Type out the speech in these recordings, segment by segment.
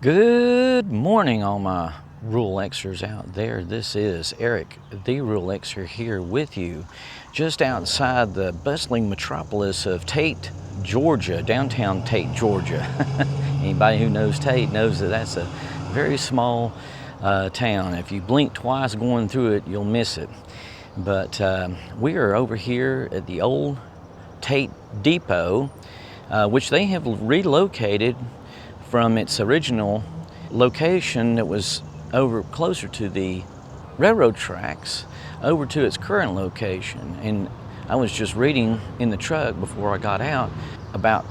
Good morning, all my rural Xers out there. This is Eric, the rural Xer, here with you just outside the bustling metropolis of Tate, Georgia, downtown Tate, Georgia. Anybody who knows Tate knows that that's a very small town. If you blink twice going through it, you'll miss it. But we are over here at the old Tate Depot, which they have relocated from its original location that was over closer to the railroad tracks over to its current location. And I was just reading in the truck before I got out about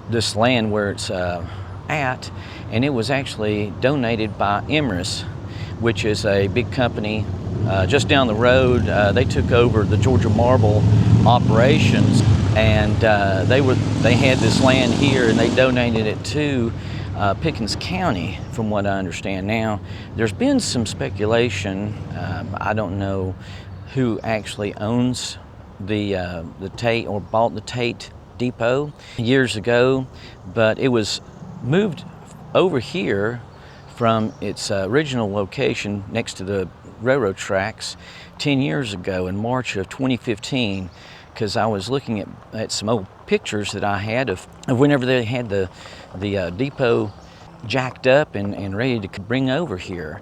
this land where it's at, and it was actually donated by Emrys, which is a big company just down the road. They took over the Georgia Marble operations, and they had this land here and they donated it to Pickens County, from what I understand. Now, there's been some speculation. I don't know who actually owns the Tate or bought the Tate Depot years ago, but it was moved over here from its original location next to the railroad tracks 10 years ago in March of 2015, because I was looking at some old pictures that I had of whenever they had the depot jacked up and ready to bring over here.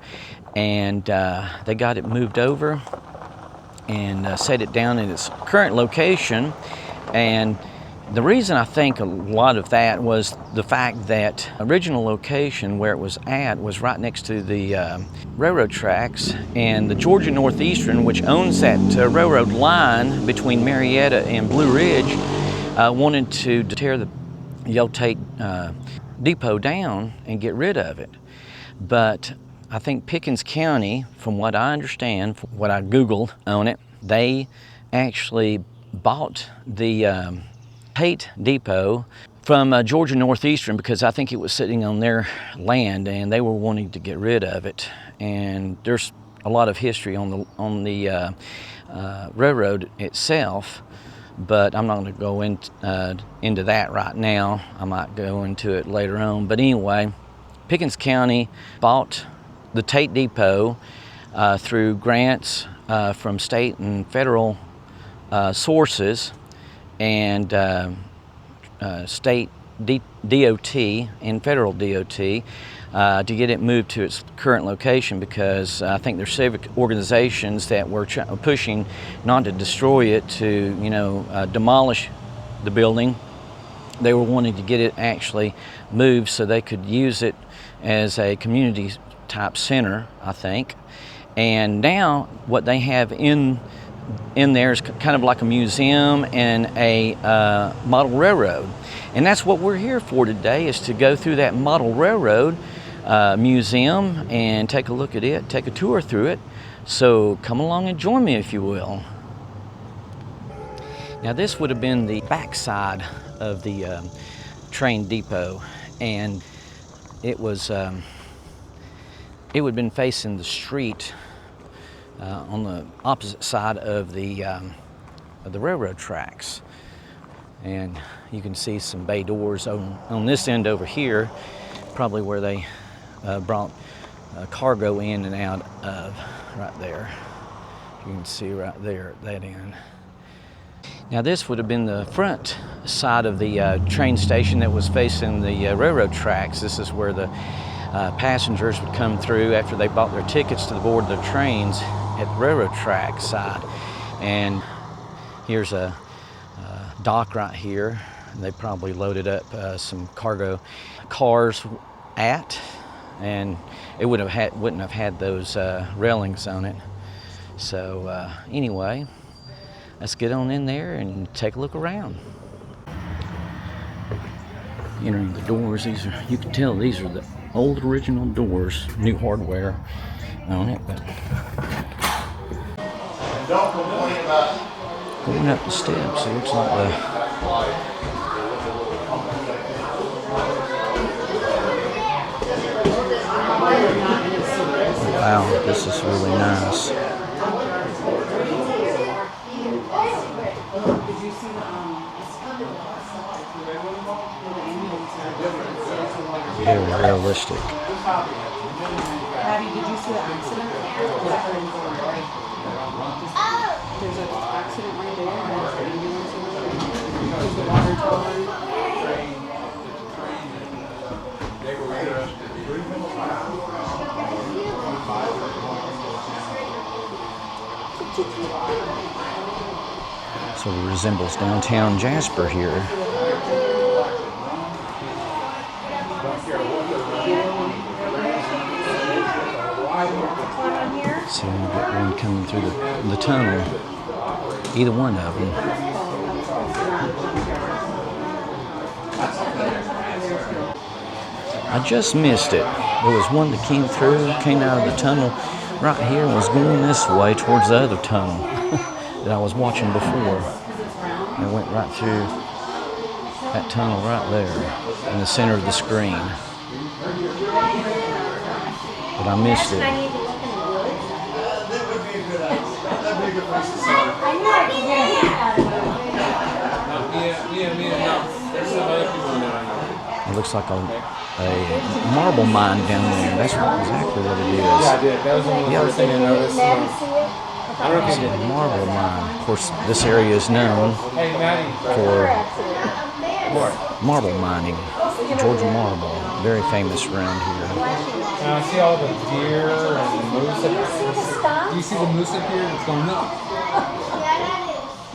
And they got it moved over and set it down in its current location. And the reason I think a lot of that was the fact that original location where it was at was right next to the railroad tracks, and the Georgia Northeastern, which owns that railroad line between Marietta and Blue Ridge, wanted to tear the old Tate Depot down and get rid of it. But I think Pickens County, from what I understand, from what I Googled on it, they actually bought the Tate Depot from Georgia Northeastern, because I think it was sitting on their land and they were wanting to get rid of it. And there's a lot of history on the railroad itself, but I'm not going to go into that right now. I might go into it later on. But anyway, Pickens County bought the Tate Depot through grants from state and federal sources, and state DOT and federal DOT to get it moved to its current location, because I think there's civic organizations that were pushing not to destroy it, to demolish the building. They were wanting to get it actually moved so they could use it as a community type center, I think. And now what they have in there is kind of like a museum and a model railroad. And that's what we're here for today, is to go through that model railroad museum and take a look at it, take a tour through it. So come along and join me, if you will. Now, this would have been the backside of the train depot, and it was it would have been facing the street on the opposite side of the railroad tracks. And you can see some bay doors on this end over here, probably where they brought cargo in and out of, right there. You can see right there at that end. Now, this would have been the front side of the train station that was facing the railroad tracks. This is where the passengers would come through after they bought their tickets to board the trains at the railroad track side. And here's a dock right here. They probably loaded up some cargo cars at, and it wouldn't have had those railings on it. So anyway, let's get on in there and take a look around. Entering the doors, you can tell these are the old original doors, new hardware on it, but don't complain about going up the steps, it looks like wow, this is really nice. Did you see Very realistic. Abby, did you see the accident? There's an accident right there. There's the ambulance over there. There's the water tower. Sort of resembles downtown Jasper here. See, we've got one coming through the tunnel. Either one of them. I just missed it. There was one that came out of the tunnel right here and was going this way towards the other tunnel that I was watching before. It went right through that tunnel right there in the center of the screen. But I missed it. It looks like a marble mine down there. That's exactly what it is. Yeah, I did. That was one of the first things I noticed. It's a marble mine. Of course, this area is known for marble mining. Georgia marble, very famous around here. I see all the deer and the moose. Do you see the moose up here that's going up?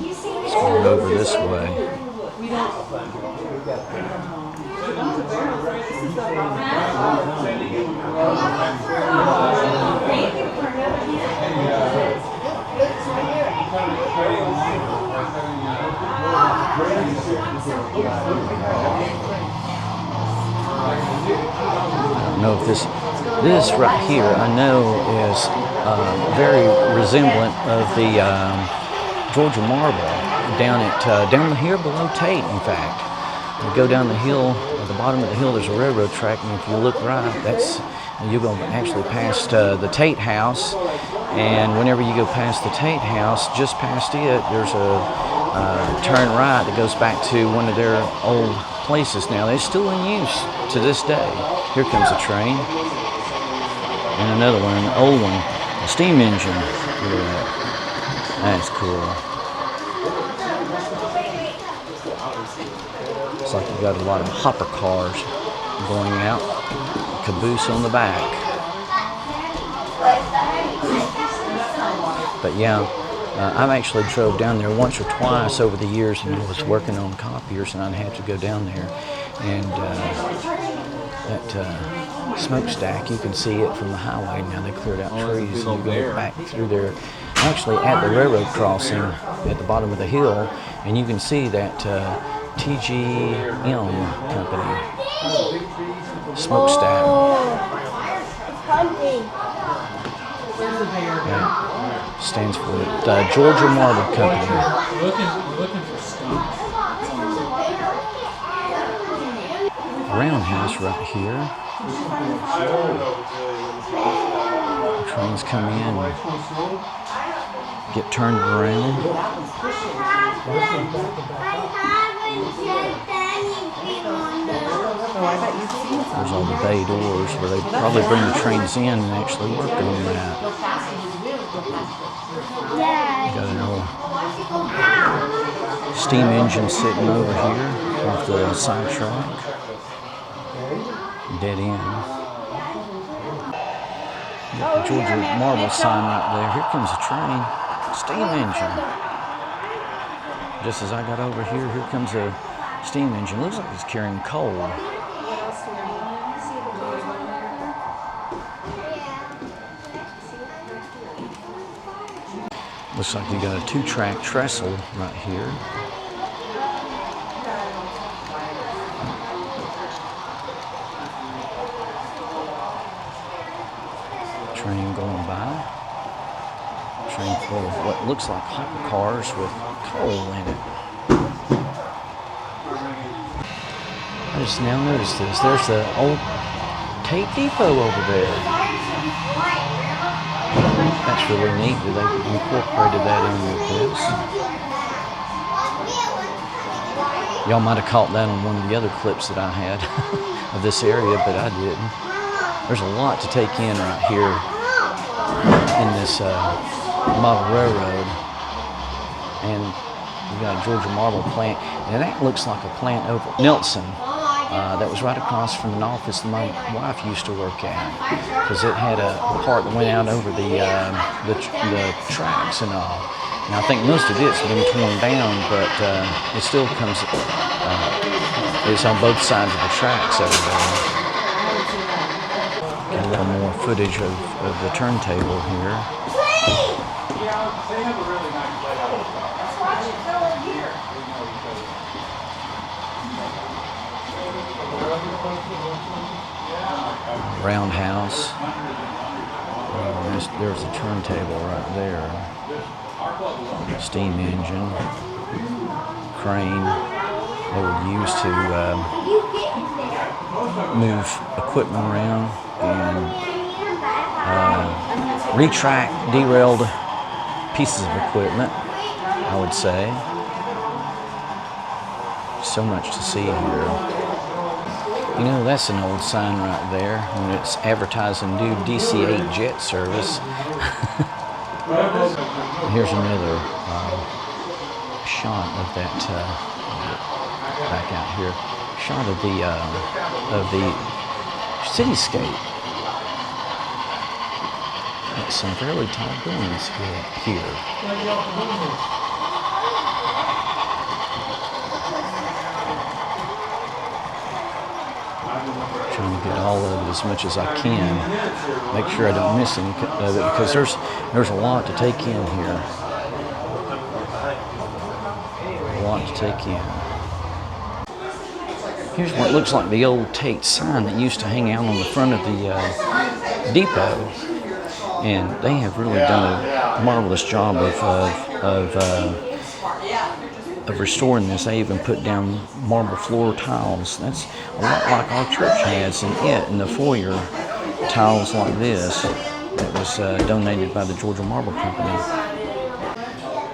It's going over this way. I don't know if this right here, I know is very resemblant of the Georgia marble down here below Tate. In fact, you go down the hill. At the bottom of the hill, there's a railroad track, and if you look right, you're going to actually past the Tate house. And whenever you go past the Tate house, just past it, there's a turn right that goes back to one of their old places. Now, they're still in use to this day. Here comes a train. And another one, an old one, a steam engine. Look at that. That's cool. Looks like you've got a lot of hopper cars going out. Caboose on the back. But yeah, I've actually drove down there once or twice over the years, and I was working on copiers, and I'd have to go down there. And that smokestack, you can see it from the highway now. They cleared out trees, and you go back through there. Actually, at the railroad crossing at the bottom of the hill, and you can see that TGM company smokestack. That stands for the Georgia Marble Company. Looking for stuff. Roundhouse right here. The trains come in and get turned around. There's all the bay doors where they probably bring the trains in and actually work on that. Got an old steam engine sitting over here off the side track. Dead end. Got the Georgia Marble sign right there. Here comes a train. Steam engine. Just as I got over here, here comes a steam engine. Looks like it's carrying coal. Looks like you got a 2-track trestle right here. Train going by. Train full of what looks like hopper cars with coal in it. I just now noticed this. There's the old Tate Depot over there. That's really neat that they incorporated that in with this. Y'all might have caught that on one of the other clips that I had of this area, but I didn't. There's a lot to take in right here in this model railroad. And we've got a Georgia marble plant, and that looks like a plant over Nelson. That was right across from an office that my wife used to work at, because it had a part that went out over the tracks and all. And I think most of it's been torn down, but it still comes. It's on both sides of the tracks over there. Got a little more footage of the turntable here. Roundhouse. There's a turntable right there. Steam engine. Crane they would use to move equipment around and retract derailed pieces of equipment, I would say. So much to see here. You know, that's an old sign right there when it's advertising new DC-8 jet service. Here's another shot of that, back out here, shot of the cityscape. Got some fairly tall buildings here. Trying to get all of it as much as I can. Make sure I don't miss any of it, because there's a lot to take in here. A lot to take in. Here's what looks like the old Tate sign that used to hang out on the front of the depot. And they have really done a marvelous job of restoring this. They even put down marble floor tiles. That's a lot like our church has in the foyer, tiles like this that was donated by the Georgia Marble Company.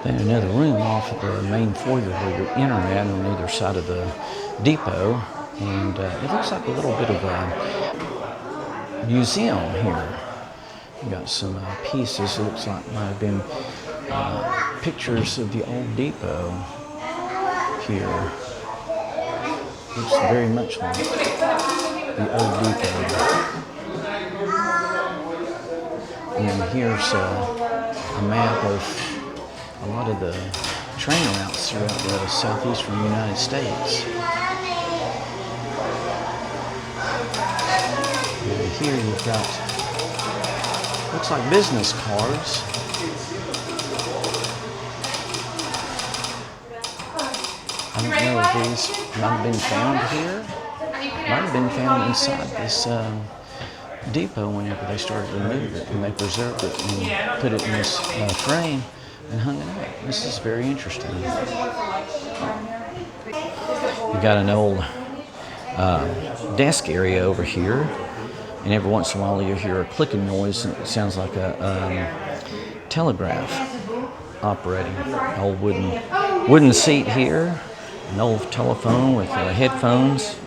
Then another room off of the main foyer where you enter at on either side of the depot, and it looks like a little bit of a museum here. You got some pieces. It looks like might have been pictures of the old depot here. Looks very much like the old depot. And then here's a map of a lot of the train routes throughout the southeastern United States. And here you've got, looks like business cards. I don't know if these might have been found here. Might have been found inside this depot whenever they started to move it, and they preserved it and put it in this frame and hung it up. This is very interesting. You got an old desk area over here, and every once in a while you'll hear a clicking noise, and it sounds like a telegraph operating. An old wooden seat here. An old telephone with headphones.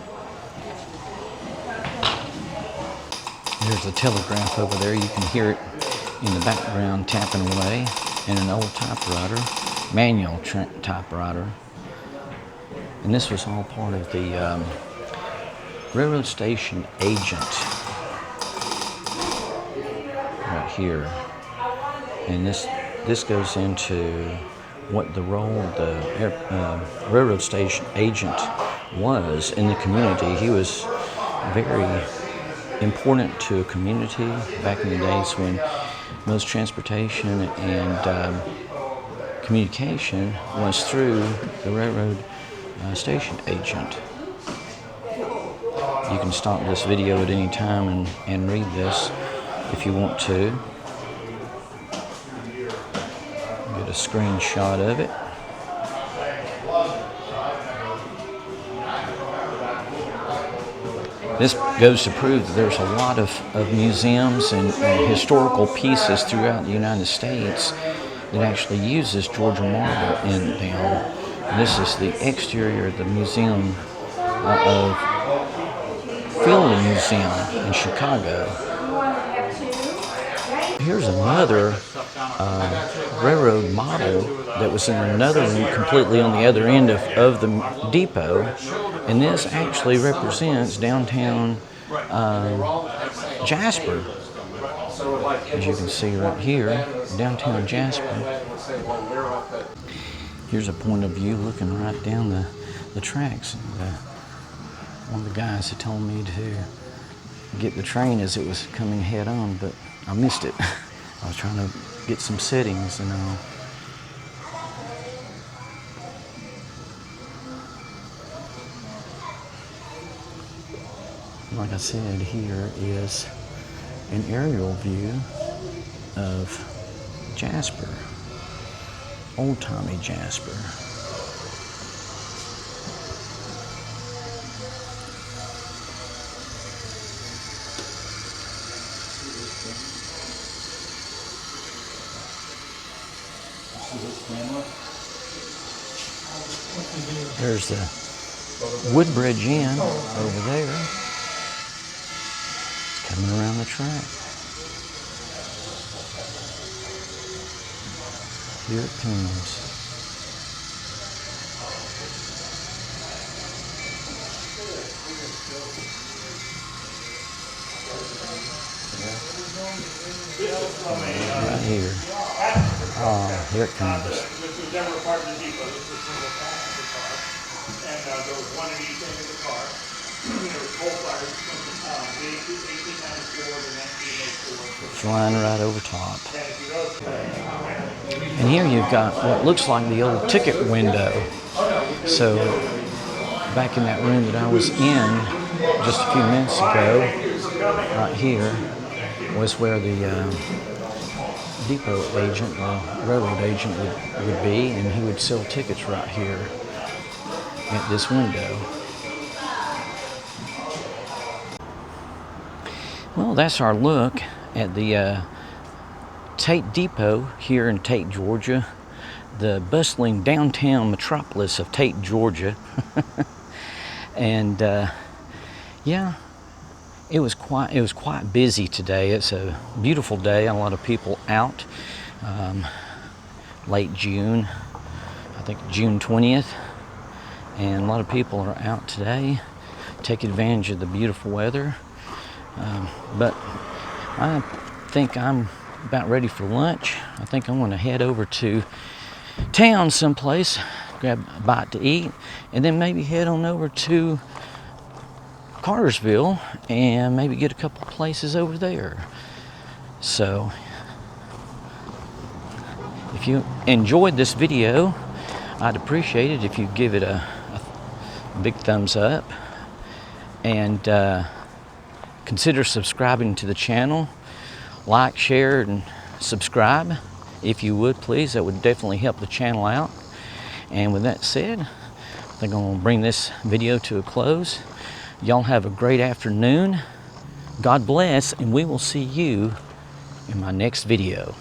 There's a telegraph over there. You can hear it in the background tapping away. And an old typewriter, manual typewriter. And this was all part of the railroad station agent right here. And this goes into what the role of the railroad station agent was in the community. He was very important to a community back in the days when most transportation and communication was through the railroad station agent. You can stop this video at any time and read this if you want to. Get a screenshot of it. This goes to prove that there's a lot of museums and historical pieces throughout the United States that actually use this Georgia marble in them This is the exterior of the museum of Field Museum in Chicago. Here's another railroad model that was in another room completely on the other end of the depot, and this actually represents downtown Jasper. As you can see right here, downtown Jasper. Here's a point of view looking right down the tracks. And, one of the guys had told me to get the train as it was coming head on, but I missed it. I was trying to get some settings and all. Like I said, here is an aerial view of Jasper, old-timey Jasper. There's the Woodbridge Inn over there. It's coming around the track. Here it comes. Right here. Oh, here it comes. This was never a part of the depot. This was a single passenger car. And there was one at each end of the car. There was coal fires from 1894 to 1904. Flying right over top. And here you've got what looks like the old ticket window. So back in that room that I was in just a few minutes ago, right here, was where the depot agent or railroad agent would be, and he would sell tickets right here at this window. Well, that's our look at the Tate Depot here in Tate, Georgia, the bustling downtown metropolis of Tate, Georgia. And yeah, it was quite busy today. It's a beautiful day. A lot of people out. Late June, I think June 20th, and a lot of people are out today, take advantage of the beautiful weather. But I think I'm about ready for lunch. I think I want to head over to town someplace, grab a bite to eat, and then maybe head on over to Cartersville and maybe get a couple places over there. So if you enjoyed this video, I'd appreciate it if you give it a big thumbs up, and consider subscribing to the channel. Like, share, and subscribe if you would, please. That would definitely help the channel out. And with that said, I think I'm going to bring this video to a close. Y'all have a great afternoon. God bless, and we will see you in my next video.